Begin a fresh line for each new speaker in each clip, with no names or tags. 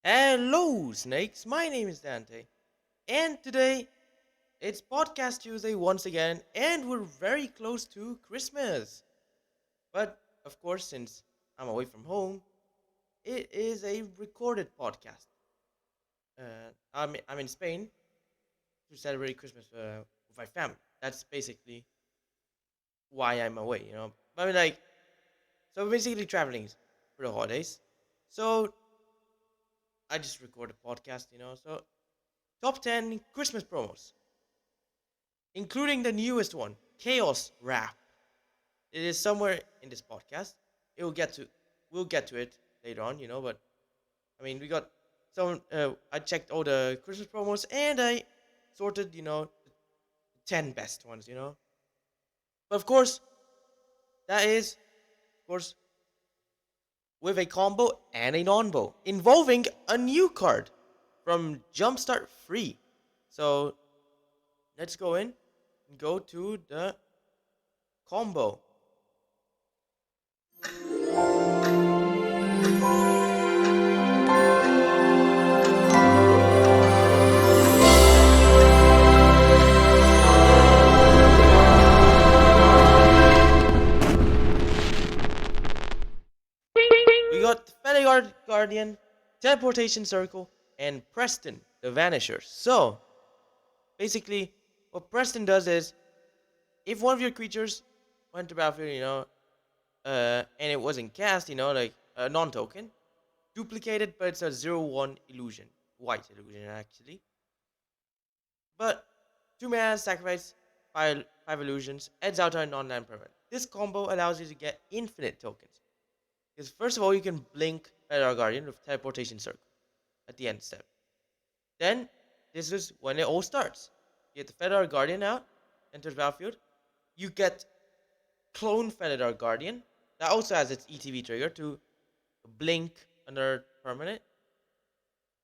Hello, snakes. My name is Dante, and today it's Podcast Tuesday once again, and we're very close to Christmas. But of course, since I'm away from home, it is a recorded podcast. I'm in Spain to celebrate Christmas with my family. That's basically why I'm away. I mean, so we're basically traveling for the holidays. So I just record a podcast. So top 10 Christmas promos, including the newest one, Chaos Rap. It is somewhere in this podcast. It will get to we'll get to it later on. But I mean, we got some. I checked all the Christmas promos and I sorted the 10 best ones. But of course, that is of course with a combo and a non-bow involving a new card from Jumpstart Free. So let's go in and go to the combo. We got Feather Guardian, Teleportation Circle, and Preston, the Vanisher. So, basically, what Preston does is, if one of your creatures went to battlefield, and it wasn't cast, like a non-token, duplicated, but it's a 0/1 illusion. White illusion, actually. But 2 mana, sacrifice 5 illusions, adds out a non-land permanent. This combo allows you to get infinite tokens. Because first of all, you can blink Feather Guardian with Teleportation Circle at the end step. Then, this is when it all starts. You get the Feather Guardian out, enters battlefield. You get Clone Feather Guardian. That also has its ETB trigger to blink another permanent.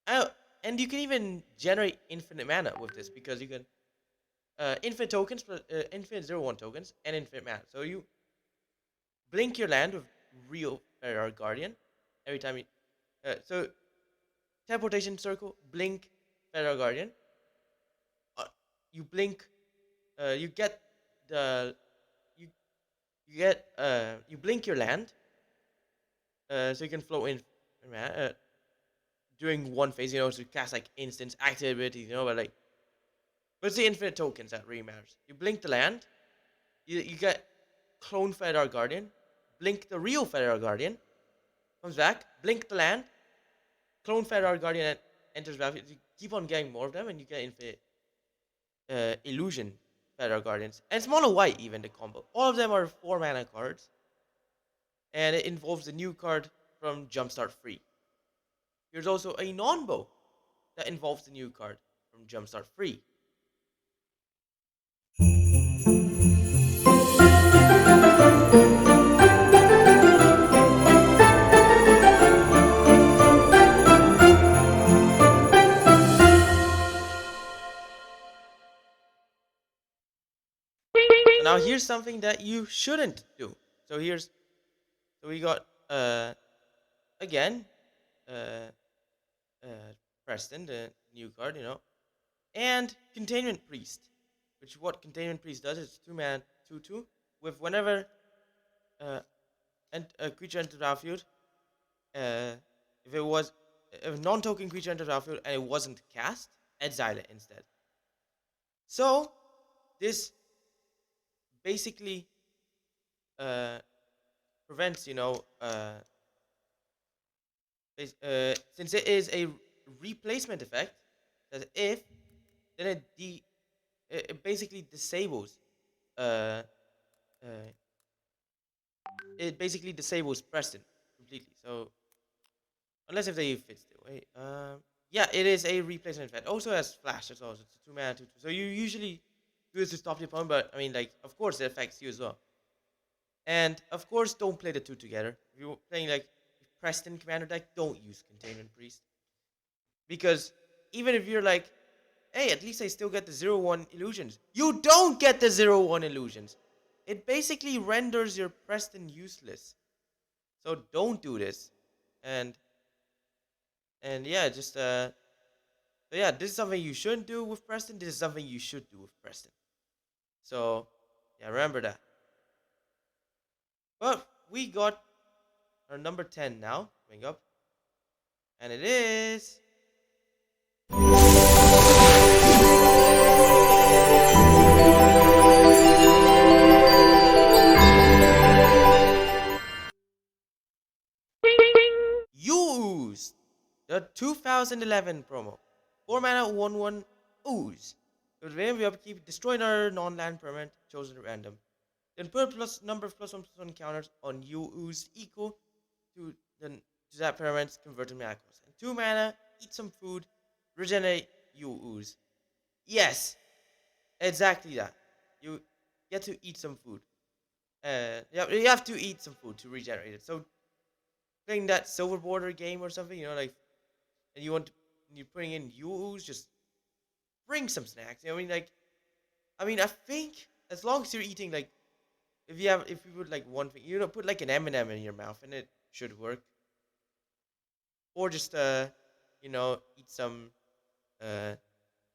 And you can even generate infinite mana with this because you can infinite tokens, infinite 0/1 tokens, and infinite mana. So you blink your land with real Feather Guardian every time you. So Teleportation Circle, blink Feather Guardian. You blink. You get the you blink your land. So you can flow in during one phase, to cast like instants, active abilities, but it's the infinite tokens that really matters. You blink the land, you get Clone Feather Guardian, blink the real Feather Guardian, comes back, blink the land, Clone Feather Guardian and enters battlefield. You keep on getting more of them, and you get infinite illusion Feather Guardians, and it's mono white even the combo. All of them are 4 mana cards, and it involves a new card from Jumpstart Free. Here's also a non-bow that involves the new card from Jumpstart Free. So now here's something that you shouldn't do. So we got again uh, Preston, the new card, and Containment Priest, which what Containment Priest does is 2 mana 2/2 with whenever uh, and a creature enters the battlefield, uh, if it was if a non-token creature enters the battlefield and it wasn't cast, exile it instead. So this basically uh, prevents, since it is a replacement effect, that if then it basically disables uh, uh, it basically disables Preston completely. So unless if they fit still. Wait, yeah, it is a replacement effect. Also has flash as well. So it's a 2 mana 2/2. So you usually do this to stop the opponent, but I mean, of course it affects you as well. And of course, don't play the two together. If you're playing like Preston Commander deck, don't use Containment Priest, because even if you're like, hey, at least I still get the 0/1 illusions. You don't get the 0/1 illusions. It basically renders your Preston useless. So don't do this. And And yeah, just so yeah, this is something you shouldn't do with Preston. This is something you should do with Preston. So yeah, remember that. But we got our number 10 now coming up, and it is Use the 2011 promo. 4 mana 1/1 Ooze. With whenever we upkeep, destroy another non-land permanent chosen at random. Then put a plus number of +1/+1 counters on you Ooze equal to the to that permanent's converted mana cost. And 2 mana, eat some food, regenerate you Ooze. Yes, exactly that. You get to eat some food. You have to eat some food to regenerate it. So playing that silver border game or something, like, and you're putting in Yu's, just bring some snacks. I think as long as you're eating, like, if you put like one thing, put like an M&M in your mouth, and it should work. Or just eat some uh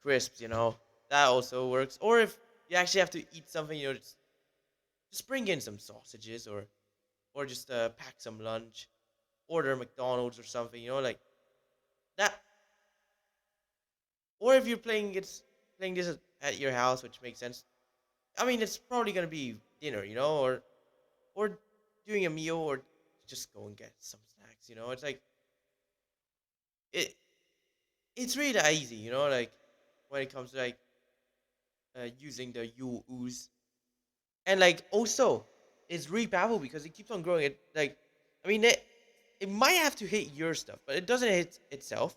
crisps, that also works. Or if you actually have to eat something, just bring in some sausages, or just pack some lunch, order McDonald's or something, like that. Or if you're playing this at your house, which makes sense. I mean, it's probably gonna be dinner, or doing a meal, or just go and get some snacks. It's like it. It's really that easy, like when it comes to like using the you ooze, and like also it's really powerful because it keeps on growing. It like, I mean, it might have to hit your stuff, but it doesn't hit itself.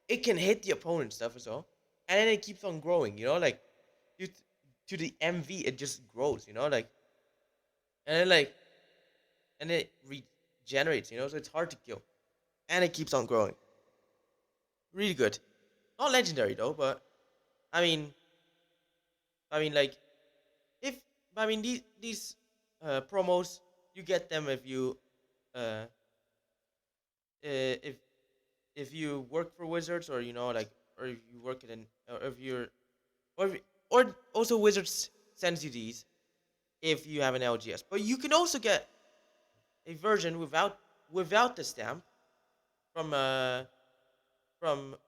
It can hit the opponent's stuff as well, and then it keeps on growing. Like you to the MV, it just grows. Like, and then like and it regenerates. So it's hard to kill, and it keeps on growing. Really good. Not legendary though, but I mean, like if these promos, you get them if you uh if you work for Wizards, or like, or if you work at an or if you're or if, or also Wizards sends you these if you have an LGS. But you can also get a version without the stamp from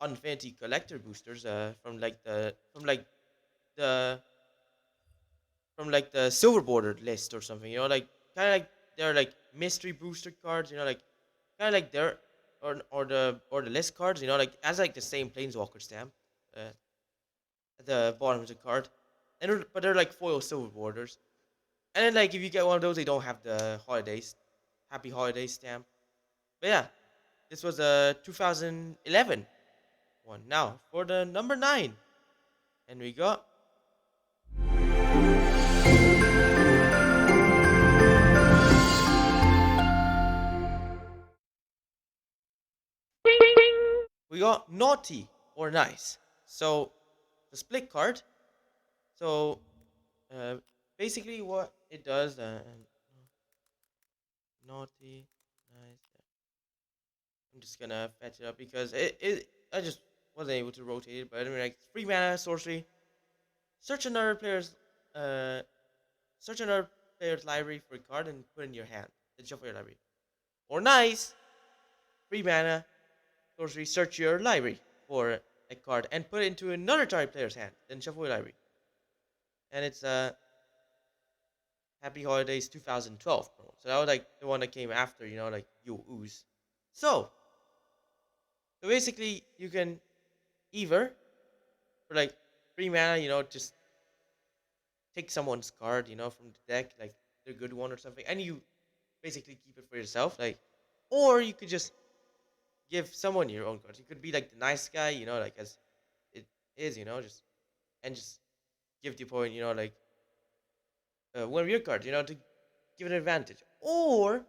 Infinity Collector boosters, the the silver bordered list or something. Like, kind of like they're like mystery booster cards. Like, kind of like their or the list cards. Like, as like the same planeswalker stamp uh, at the bottom of the card, but they're like foil silver borders. And then, like, if you get one of those, they don't have the holidays, happy holidays stamp. But yeah, this was a 2011 one. Now for the number 9, and we got naughty or nice. So the split card. So uh, basically, what it does, naughty, nice. I'm just gonna fetch it up because I just wasn't able to rotate it. But anyway, like, 3 mana sorcery. Search another player's uh search another player's library for a card and put it in your hand. Then shuffle your library. Or nice, 3 mana sorcery. Search your library for a card and put it into another target player's hand. Then shuffle your library. And it's Happy Holidays 2012 promo. So that was like the one that came after, like you ooze. So basically, you can either for like 3 mana, just take someone's card, from the deck, like the good one or something, and you basically keep it for yourself, like, or you could just give someone your own cards. You could be like the nice guy, like, as it is, just give the opponent, like one of your cards, to give it an advantage. Or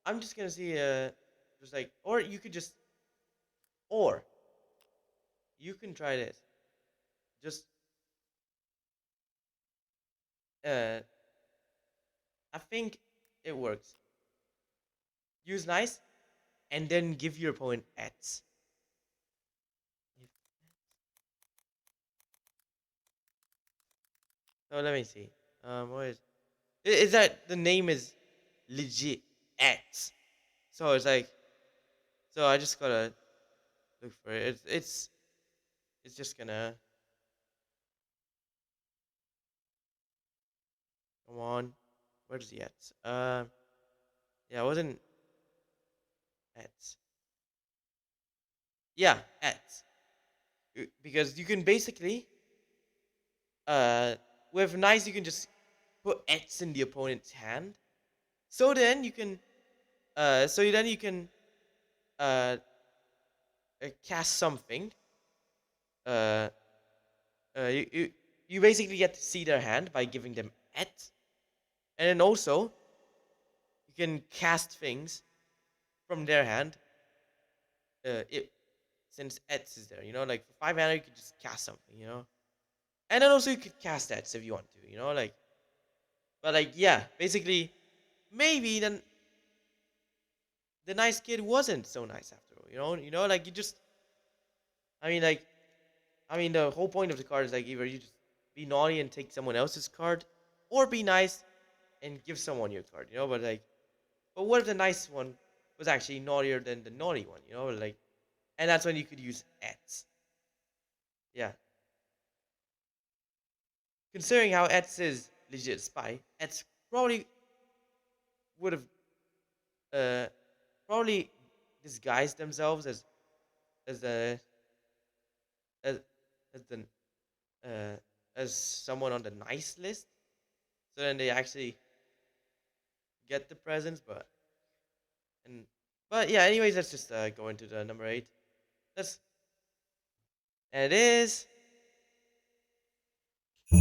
I'm just gonna see, just like, or you could just, or you can try this. Just, uh, I think it works. Use nice, and then give your opponent X. So let me see. What is that? The name is legit X. So it's like, so I just gotta look for it. It's just gonna come on. Where's the X? Yeah, it wasn't X. Yeah, X. Because you can basically, uh, with nice you can just put X in the opponent's hand. So then you can, uh, cast something. Uh, you, you basically get to see their hand by giving them X, and then also you can cast things from their hand. It since X is there, like for 5 mana you could just cast something, and then also you could cast X if you want to, like. But like, yeah, basically, maybe then the nice kid wasn't so nice after all, like you just, I mean, like, the whole point of the card is like either you just be naughty and take someone else's card, or be nice and give someone your card, But like, but what if the nice one was actually naughtier than the naughty one, Like, and that's when you could use Ets. Yeah. Considering how Ets is legit spy, Ets probably would have uh probably disguised themselves as a as as the as someone on the nice list, so then they actually get the presents. But yeah, anyways, let's just go into the number 8. Let's And it is we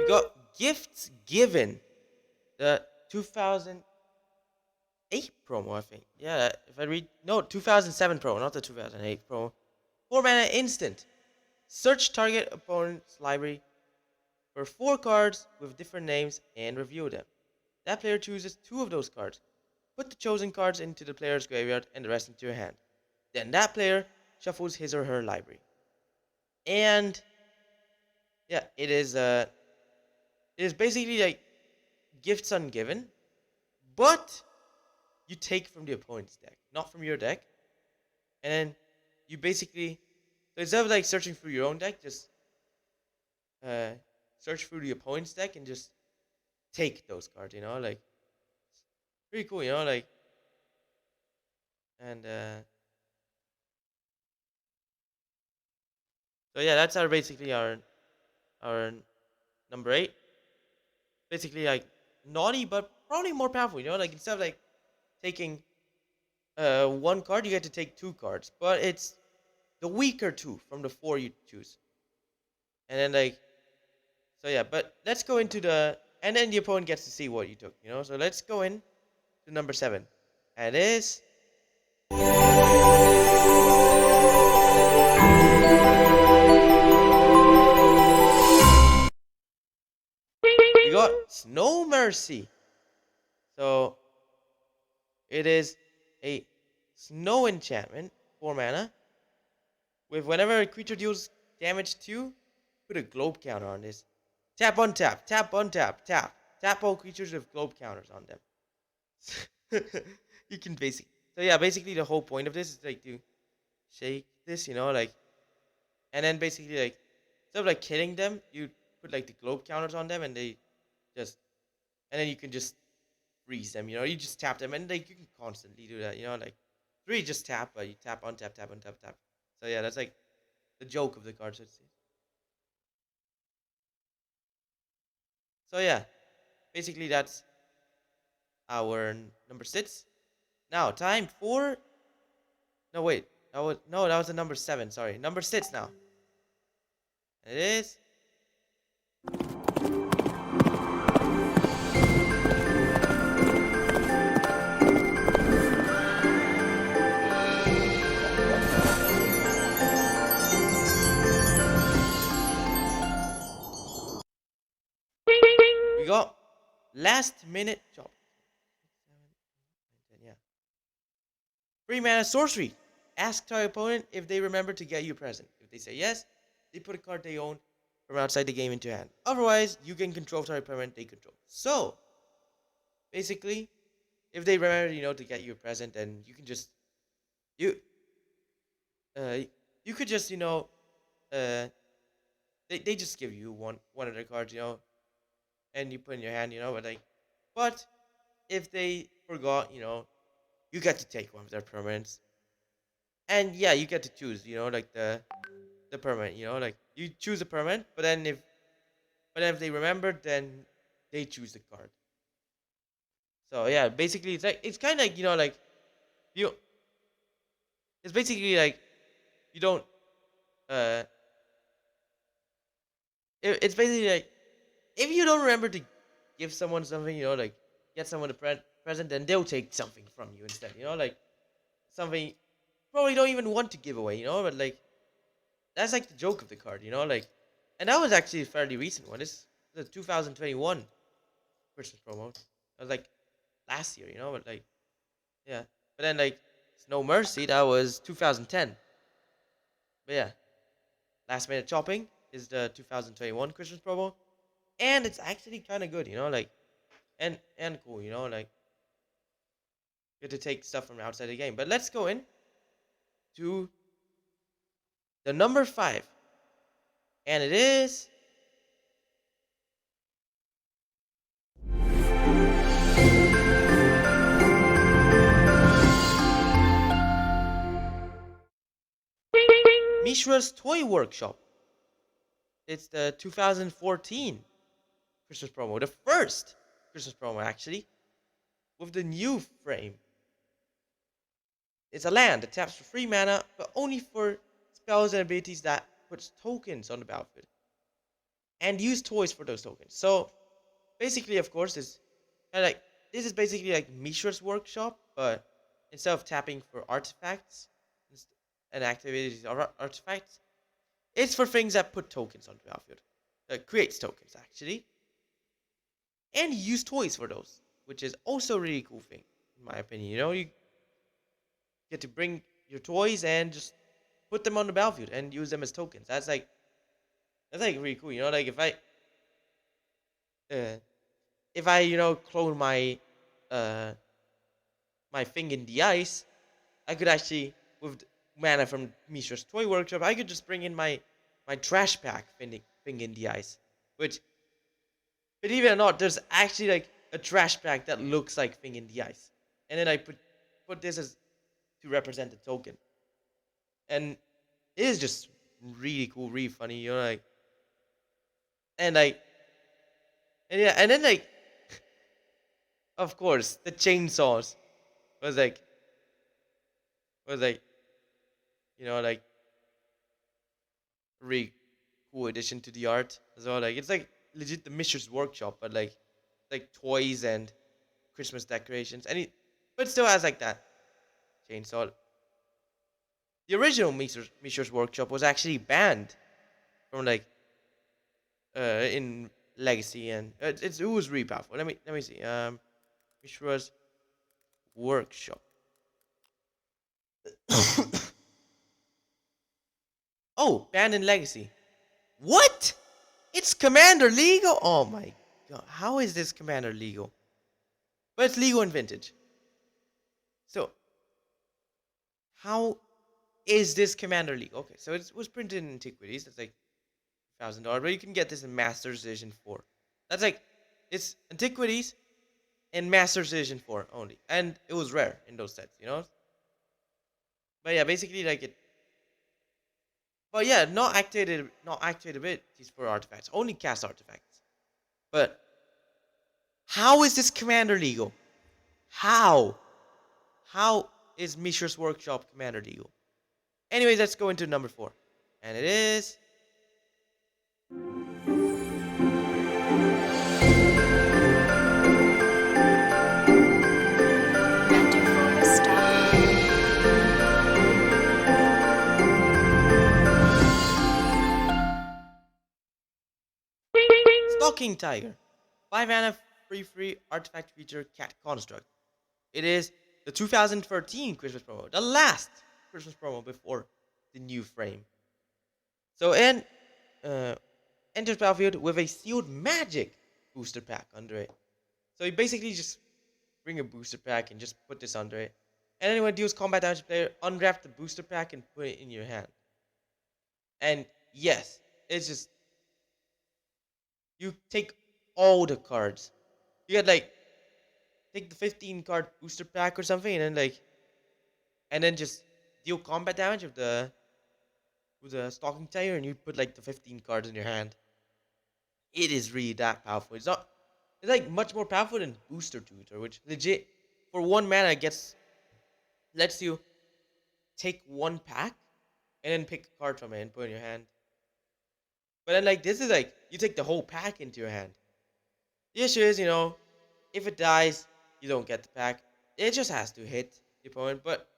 got gifts given, the 2008 promo, I think. Yeah, if I read, no, 2007 promo, not the 2008 promo. 4 mana instant. Search target opponent's library for 4 cards with different names and review them. That player chooses 2 of those cards. Put the chosen cards into the player's graveyard and the rest into your hand. Then that player shuffles his or her library. And yeah, it is basically like gifts ungiven, but you take from the opponent's deck, not from your deck. And then you basically, so instead of like searching through your own deck, just search through the opponent's deck and just take those cards, like pretty cool, like. And so yeah, that's basically our number 8. Basically like naughty, but probably more powerful, like instead of like taking 1 card, you get to take 2 cards, but it's the weaker 2 from the 4 you choose. And then like, so yeah, but let's go into and then the opponent gets to see what you took, so let's go in to number 7, and it is we got Snow Mercy. So it is a snow enchantment, 4 mana, with whenever a creature deals damage to you, put a globe counter on this. Tap, untap, tap, untap, tap. Tap all creatures with globe counters on them. You can basically, so yeah, basically the whole point of this is like to shake this, like, and then basically like, instead of like killing them, you put like the globe counters on them, and they just, and then you can just freeze them, you just tap them, and like you can constantly do that, like 3 just tap, but you tap, untap, tap, untap, tap. So yeah, that's like the joke of the card, so to say. So yeah, basically that's our number 6. Now time for, no wait, that was the number 7. Sorry, number 6 now. And it is last minute chop. Yeah. 3 mana sorcery. Ask target opponent if they remember to get you a present. If they say yes, they put a card they own from outside the game into hand. Otherwise, you can control target opponent they control. So, basically, if they remember, to get you a present, then you can just you uh you could just they just give you one of their cards, and you put in your hand, but if they forgot, you get to take one of their permanents, and yeah, you get to choose, like the permanent, like you choose a permanent, but if they remember, then they choose the card. So yeah, basically it's kind of like you. It's basically like you don't. Uh, it's basically like if you don't remember to give someone something, like get someone a present, then they'll take something from you instead. Like something probably don't even want to give away. But like that's like the joke of the card. Like, and that was actually a fairly recent one. This is the 2021 Christmas promo. That was like last year. But like yeah, but then like No Mercy, that was 2010. But yeah, Last Minute Chopping is the 2021 Christmas promo, and it's actually kind of good, like and cool, like good to take stuff from outside the game. But let's go in to the number 5, and it is Mishra's Toy Workshop. It's the 2014 Christmas promo, the first Christmas promo actually, with the new frame. It's a land that taps for 3 mana, but only for spells and abilities that puts tokens on the battlefield, and use toys for those tokens. So basically, of course, is kind of like this is basically like Mishra's Workshop, but instead of tapping for artifacts and activities or artifacts, it's for things that put tokens on the battlefield, that creates tokens actually, and you use toys for those, which is also a really cool thing in my opinion. You get to bring your toys and just put them on the battlefield and use them as tokens. That's like really cool. Like if I clone uh my thing in the ice, I could actually, with mana from Mishra's Toy Workshop, I could just bring in my trash pack thing in the ice. Which, believe it or not, there's actually like a trash pack that looks like thing in the ice, and then I put this as to represent the token, and it is just really cool, really funny, like, and like, and yeah, and then like, of course, the chainsaws was like, was like, like, really cool addition to the art as well. Like, it's like legit the Mishra's Workshop, but like toys and Christmas decorations, but it still has like that chainsaw. The original Mishra's Workshop was actually banned from like in Legacy, and it was really powerful. Let me see. Mishra's Workshop. Oh, banned in Legacy. What? It's Commander legal? Oh my god! How is this Commander legal? But it's legal in Vintage. So how is this Commander legal? Okay, so it was printed in Antiquities. That's like $1,000, but you can get this in Master's Edition 4. That's like, it's Antiquities and Master's Edition 4 only, and it was rare in those sets, But yeah, basically like it. But yeah, not activated abilities for artifacts, only cast artifacts. But how is this Commander legal? How? How is Mishra's Workshop Commander legal? Anyways, let's go into number 4, and it is Stalking Tiger. 5 mana, free artifact creature cat construct. It is the 2013 Christmas promo, the last Christmas promo before the new frame. So, and uh, enters battlefield with a sealed magic booster pack under it. So you basically just bring a booster pack and just put this under it. And then when it deals combat damage to player, unwrap the booster pack and put it in your hand. And yes, it's just you take all the cards. You get like take the 15 card booster pack or something, and then just deal combat damage with the stalking tiger, and you put like the 15 cards in your hand. It is really that powerful. It's not. It's like much more powerful than booster tutor, which legit for 1 mana lets you take one pack and then pick a card from it and put it in your hand. But then like this is like you take the whole pack into your hand. The issue is, if it dies, you don't get the pack. It just has to hit the opponent, but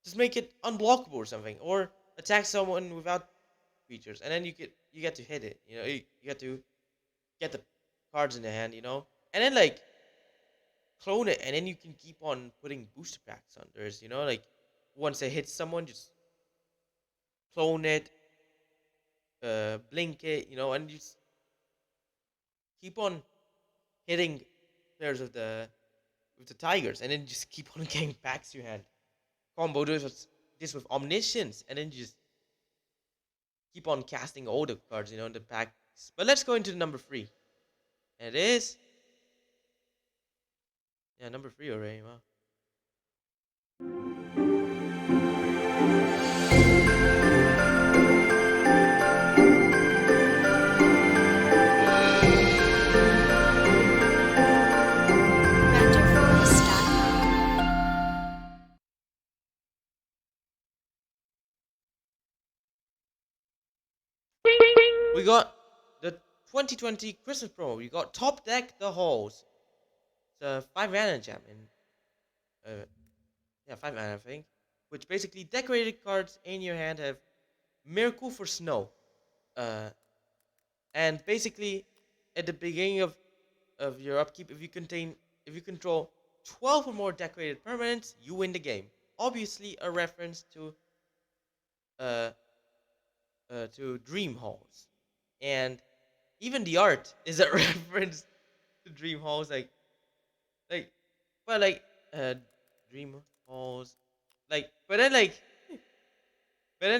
just make it unblockable or something, or attack someone without creatures, and then you get to hit it. You get to get the cards in the hand, and then like clone it, and then you can keep on putting booster packs on theirs. Like once it hits someone, just clone it, blink it, and just keep on hitting players with the tigers, and then just keep on getting packs to your hand. Combo this with omniscience, and then just keep on casting all the cards, in the packs. But let's go into number 3. And it is number 3 already. Wow. We got the 2020 Christmas promo. We got Top Deck the Halls. It's a 5 mana gem in 5 mana I think. Which basically decorated cards in your hand have Miracle for Snow. And basically at the beginning of your upkeep, if you control 12 or more decorated permanents, you win the game. Obviously a reference uh to Dream Halls. And even the art is a reference to Dream Halls, like, well, like, Dream Halls, like, but then,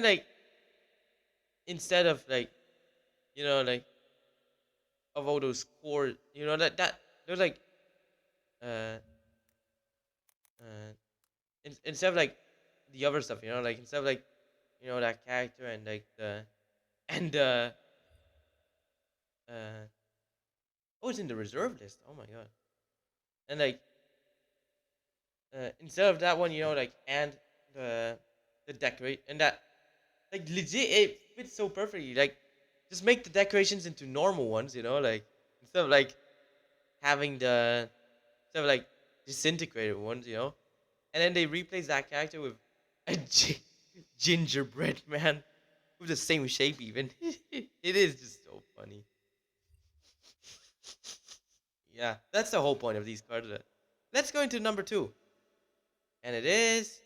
like, instead of like, like, of all those core, that there's like, uh, uh, instead of like the other stuff, like instead of like, that character and like and uh, oh, it's in the reserve list. Oh my god. And like instead of that one, like and the decorate and that like legit it fits so perfectly. Like just make the decorations into normal ones, like instead of like having instead of like disintegrated ones, and then they replace that character with a gingerbread man with the same shape even. It is just so funny. Yeah, that's the whole point of these cards. Let's go into number 2. And it is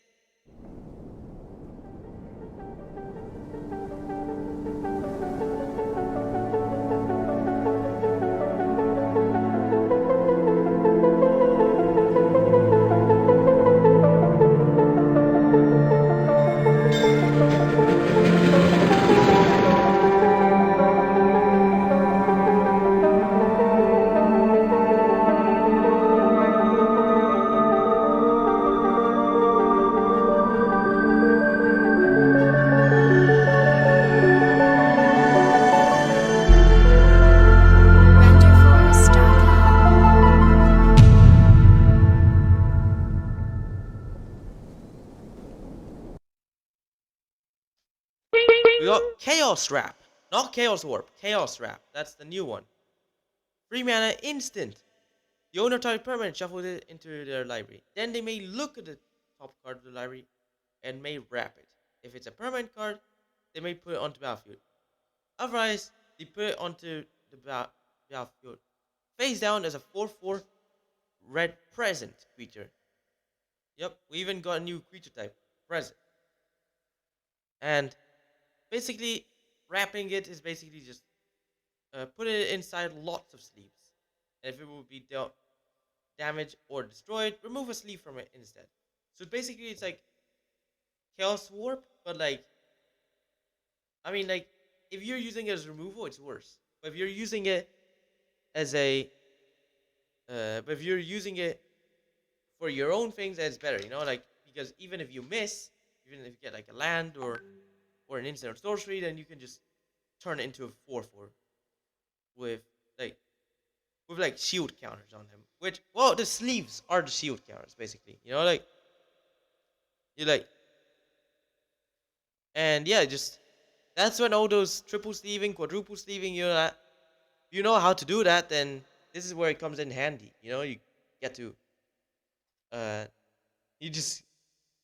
we got Chaos Wrap. Not Chaos Warp, Chaos Wrap. That's the new one. 3 mana instant. The owner target permanent shuffles it into their library. Then they may look at the top card of the library and may wrap it. If it's a permanent card, they may put it onto battlefield. Otherwise, they put it onto the battlefield Face down as a 4/4 red present creature. Yep, we even got a new creature type, present. And basically, wrapping it is basically just put it inside lots of sleeves. And if it will be dealt damage or destroyed, remove a sleeve from it instead. So basically, it's like Chaos Warp, but like, I mean, like, if you're using it as removal, it's worse. But if you're using it as a, but if you're using it for your own things, that's better, you know, like, because even if you miss, even if you get like a land or an instant or sorcery, then you can just turn it into a 4/4 with like shield counters on them. Which, well, the sleeves are the shield counters basically, you know, like you like, and yeah, just that's when all those triple sleeving, quadruple sleeving, you know, that you know how to do that, then this is where it comes in handy. You know, you get to uh you just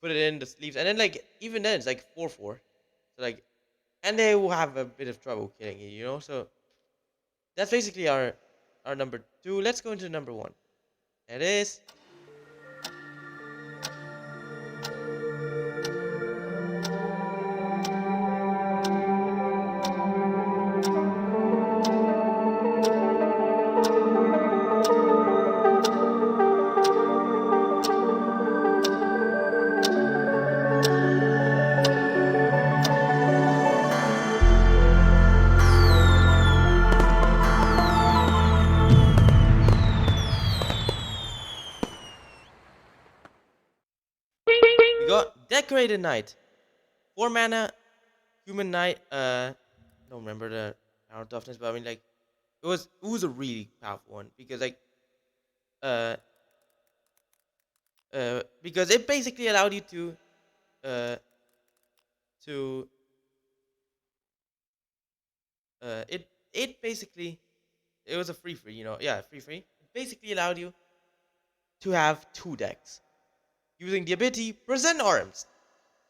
put it in the sleeves, and then like even then it's like 4/4. So like, and they will have a bit of trouble killing you, you know. So that's basically our number two. Let's go into number one. It is we got Decorated Knight, 4 mana, human knight. Don't remember the power toughness, but I mean like it was a really powerful one because like uh because it basically allowed you uh to it basically it was a free, you know, yeah, free. It basically allowed you to have 2 decks using the ability Present Arms,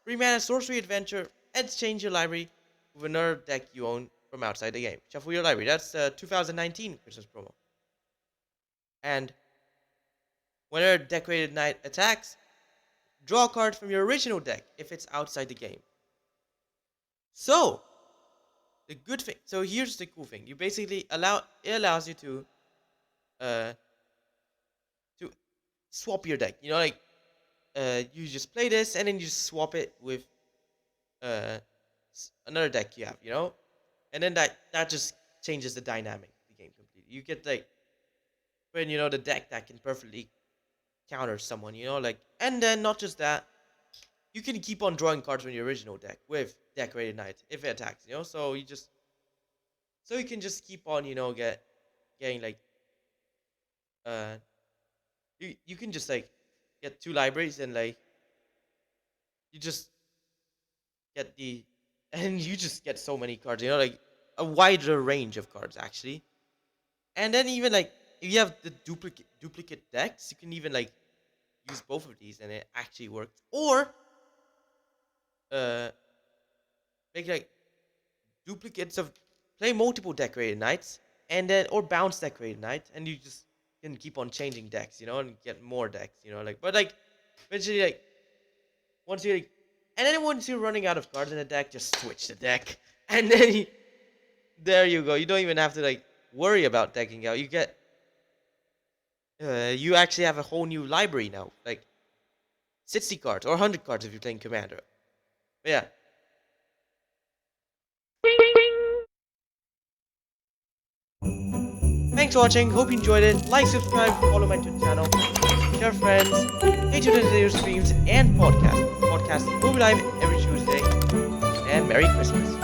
3 mana sorcery adventure, exchange your library with another deck you own from outside the game. Shuffle your library. That's 2019 Christmas promo. And whenever Decorated Knight attacks, draw a card from your original deck if it's outside the game. So the good thing. So here's the cool thing. You basically allows you uh to swap your deck. You know, like you just play this and then you just swap it with uh another deck you have. You know, and then that just changes the dynamic of the game completely. You get like when you know the deck that can perfectly counter someone. You know, like, and then not just that. You can keep on drawing cards from your original deck with Decorated Knight if it attacks, you know. So you can just keep on, you know, getting like you can just like get 2 libraries and like you just get the and you just get so many cards, you know, like a wider range of cards actually. And then even like if you have the duplicate decks, you can even like use both of these and it actually works. Or uh make like duplicates of play multiple Decorated Knights and then or bounce Decorated Knight, and you just can keep on changing decks, you know, and get more decks, you know, like, but like eventually like once you like, and then once you're running out of cards in a deck, just switch the deck and then there you go. You don't even have to like worry about decking out. You get you actually have a whole new library now, like 60 cards or 100 cards if you're playing Commander. But yeah. Thanks for watching. Hope you enjoyed it. Like, subscribe, follow my Twitch channel, share friends, stay tuned to the streams and podcasts. Podcasts will be live every Tuesday. And Merry Christmas.